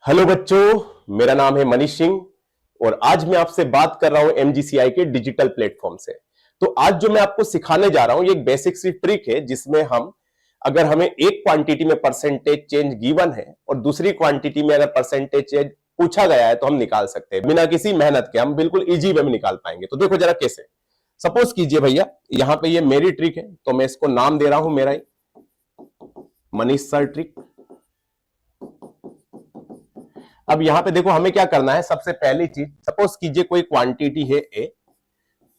Hello बच्चों, मेरा नाम है मनीष सिंह और आज मैं आपसे बात कर रहा हूं एमजीसीआई के डिजिटल प्लेटफॉर्म से। तो आज जो मैं आपको सिखाने जा रहा हूं ये एक बेसिक सी ट्रिक है जिसमें अगर हमें एक क्वांटिटी में परसेंटेज चेंज गिवन है और दूसरी क्वांटिटी में अगर परसेंटेज चेंज पूछा गया है तो हम निकाल सकते हैं बिना किसी मेहनत के। हम बिल्कुल इजी वे में निकाल पाएंगे। तो देखो जरा कैसे। सपोज कीजिए भैया, यहां पे ये मेरी ट्रिक है तो मैं इसको नाम दे रहा हूं मेरा मनीष सर ट्रिक। अब यहां पे देखो हमें क्या करना है। सबसे पहली चीज, सपोज कीजिए कोई क्वांटिटी है ए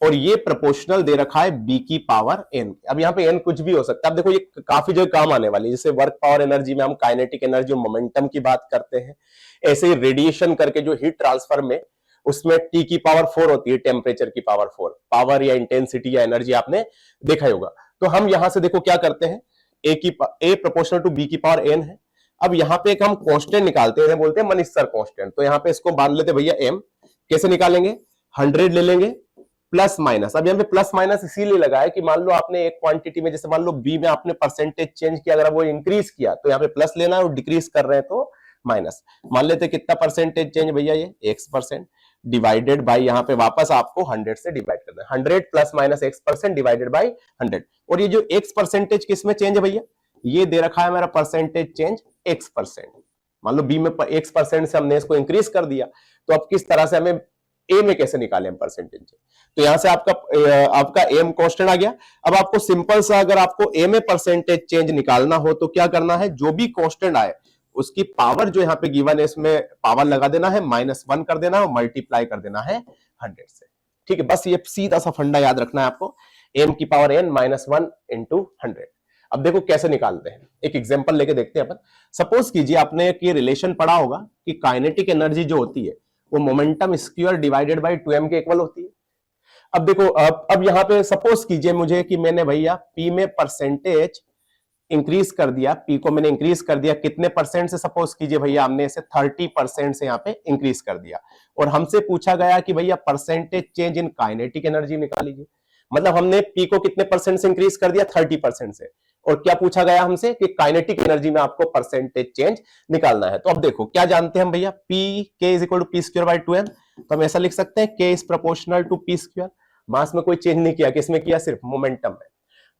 और ये प्रोपोर्शनल दे रखा है बी की पावर एन। अब यहाँ पे एन कुछ भी हो सकता है। अब देखो ये काफी जगह काम आने वाली है। जैसे वर्क पावर एनर्जी में हम काइनेटिक एनर्जी और मोमेंटम की बात करते हैं, ऐसे ही रेडिएशन करके जो हीट ट्रांसफर में उसमें टी की पावर 4 होती है, टेम्परेचर की पावर 4, पावर या इंटेंसिटी या एनर्जी आपने देखा ही होगा। तो हम यहां से देखो क्या करते हैं, ए प्रोपोर्शनल टू बी की पावर एन है। अब यहाँ पे एक हम कांस्टेंट निकालते हैं, बोलते हैं मनीष सर कांस्टेंट। तो यहाँ पे इसको बांध लेते भैया एम। कैसे निकालेंगे, 100 ले लेंगे प्लस माइनस। अब यहाँ पे प्लस माइनस इसीलिए लगा है कि मान लो आपने एक क्वांटिटी में, जैसे मान लो बी में आपने परसेंटेज चेंज किया, अगर वो इंक्रीज किया तो यहाँ पे प्लस लेना है और डिक्रीज कर रहे हैं तो माइनस। मान लेते कितना परसेंटेज चेंज भैया, ये x% डिवाइडेड बाई, यहाँ पे वापस आपको 100 से डिवाइड करना है। 100 plus minus x% divided by 100। और ये जो x परसेंटेज किसमें चेंज है भैया, ये दे रखा है मेरा परसेंटेज चेंज x%। मान लो बी में x% से हमने इसको इंक्रीज कर दिया, तो अब किस तरह से हमें ए में कैसे निकालें परसेंटेज। तो यहां से आपका एम कांस्टेंट आ गया। अब आपको सिंपल सा, अगर आपको ए में परसेंटेज चेंज निकालना हो तो क्या करना है, जो भी कांस्टेंट आए उसकी पावर जो यहाँ पे गिवन है इसमें पावर लगा देना है, -1 कर देना है और मल्टीप्लाई कर देना है 100 से। ठीक है, बस ये सीधा सा फंडा याद रखना है आपको, एम की पावर n -1 इंटू 100। अब देखो कैसे निकालते हैं, एक एग्जांपल लेके देखते हैं अपन। सपोज कीजिए आपने एक ये रिलेशन पढ़ा होगा कि काइनेटिक एनर्जी जो होती है वो momentum square divided by 2m के इक्वल होती है। अब देखो अब यहाँ पे सपोज कीजिए मुझे कि मैंने भैया पी में परसेंटेज इंक्रीज कर दिया, पी को मैंने इंक्रीज कर दिया कितने परसेंट से, सपोज कीजिए भैया हमने इसे 30% से यहाँ पे इंक्रीज कर दिया और हमसे पूछा गया कि भैया percentage change in kinetic energy निकाल लीजिए। मतलब हमने पी को कितने परसेंट से इंक्रीज कर दिया, 30% से। और क्या पूछा गया हमसे कि काइनेटिक एनर्जी में आपको परसेंटेज चेंज निकालना है। तो अब देखो क्या जानते हैं हम भैया, P K is equal to P square by 2m। तो हम ऐसा लिख सकते हैं K is proportional to P square. Mass में कोई चेंज नहीं किया, किसमें किया, सिर्फ मोमेंटम में।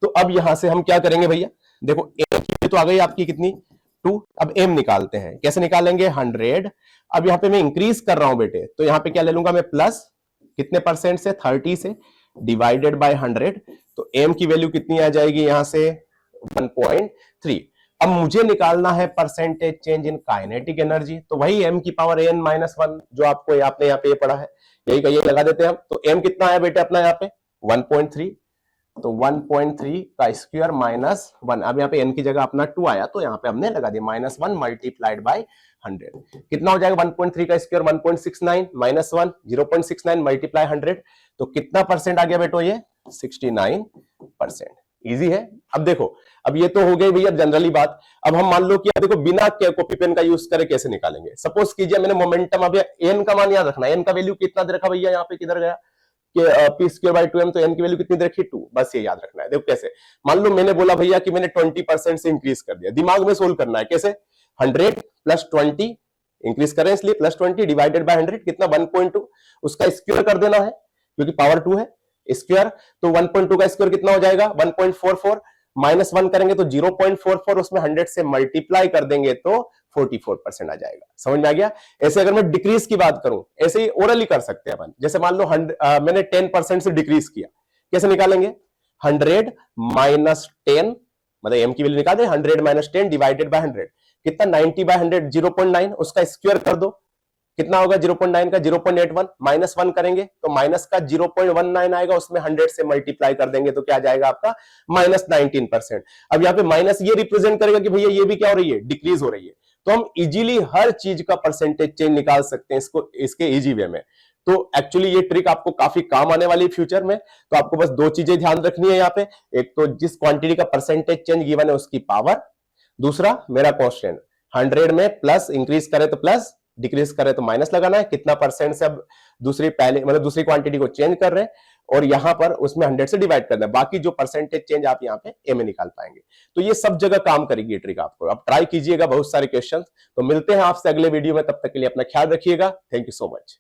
तो अब यहां से हम क्या करेंगे भैया, देखो एम की तो आ गई आपकी कितनी 2। अब एम निकालते हैं, कैसे निकालेंगे, 100। अब यहाँ पे मैं इंक्रीज कर रहा हूं बेटे, तो यहाँ पे क्या ले लूंगा मैं, प्लस कितने परसेंट से, 30 से, डिवाइडेड बाय 100। तो एम की वैल्यू कितनी आ जाएगी यहां से, 1.3। अब मुझे निकालना है percentage change in kinetic energy, तो वही m की पावर n -1 जो आपको आपने यहाँ पे पढ़ा है, यही का ये लगा देते हैं हम। तो m कितना है बेटे अपना यहाँ पे 1.3, तो 1.3 का स्क्वायर -1। अब यहाँ पे n की जगह अपना 2 आया तो यहाँ पे हमने लगा दिया -1 मल्टीप्लाइड बाय 100। कितना हो जाएगा 1.3 का स्क्वायर 1.69 -1 0.69 मल्टीप्लाई 100। तो कितना परसेंट आ गया बेटो, ये 69%। इजी है। अब देखो, अब ये तो हो गई भैया जनरली बात। अब हम मान लो कि देखो बिना कॉपी पेन का यूज करे कैसे निकालेंगे। सपोज कीजिए मैंने मोमेंटम, अब एन का मान याद रखना, एन का वैल्यू कितना दे रखा भैया, यहाँ पे किधर गया कि पी स्क्वायर बाय 2m, तो एन की वैल्यू कितनी दे रखी, 2। बस ये याद रखना है। देखो कैसे, मान लो मैंने बोला भैया कि मैंने 20% से इंक्रीज कर दिया, दिमाग में सोल्व करना है कैसे, 100 प्लस 20 इंक्रीज करें इसलिए प्लस 20 डिवाइडेड बाय 100 कितना 1.2, उसका स्क्वायर कर देना है क्योंकि पावर 2 है स्क्वायर। तो 1.2 का स्क्वायर कितना हो जाएगा 1.44, -1 करेंगे तो 0.44, उसमें 100 से मल्टीप्लाई कर देंगे तो 44% आ जाएगा। समझ में आ गया। ऐसे अगर मैं डिक्रीज की बात करूं, ऐसे ही ओरली कर सकते हैं अपन। जैसे मान लो मैंने 10% से डिक्रीज किया, कैसे निकालेंगे, 100 माइनस 10, मतलब एम की वैल्यू निकाल दे, 100 माइनस 10 डिवाइडेड बाय 100 कितना 90 बाय 100 0.9, उसका स्क्वायर कर दो कितना होगा 0.9 का 0.81, -1 करेंगे तो माइनस का 0.19 आएगा, उसमें 100 से मल्टीप्लाई कर देंगे तो क्या आ जाएगा आपका -19%। अब यहाँ पे माइनस ये रिप्रेजेंट करेगा कि भैया ये भी क्या हो रही है, डिक्रीज हो रही है। तो हम इजीली हर चीज का परसेंटेज चेंज निकाल सकते हैं इसको, इसके इजी वे में। तो एक्चुअली ये ट्रिक आपको काफी काम आने वाली है फ्यूचर में। तो आपको बस 2 चीजें ध्यान रखनी है यहाँ पे, एक तो जिस क्वांटिटी का परसेंटेज चेंज गिवन है उसकी पावर, दूसरा मेरा कांस्टेंट 100 में प्लस इंक्रीज करे तो प्लस, डिक्रीज करे तो माइनस लगाना है, कितना परसेंट से अब दूसरी पहले मतलब दूसरी क्वांटिटी को चेंज कर रहे हैं। और यहां पर उसमें 100 से डिवाइड करना है, बाकी जो परसेंटेज चेंज आप यहां पे ए में निकाल पाएंगे। तो ये सब जगह काम करेगी ये ट्रिक आपको, आप ट्राई कीजिएगा बहुत सारे क्वेश्चन। तो मिलते हैं आपसे अगले वीडियो में, तब तक के लिए अपना ख्याल रखिएगा। Thank you so much.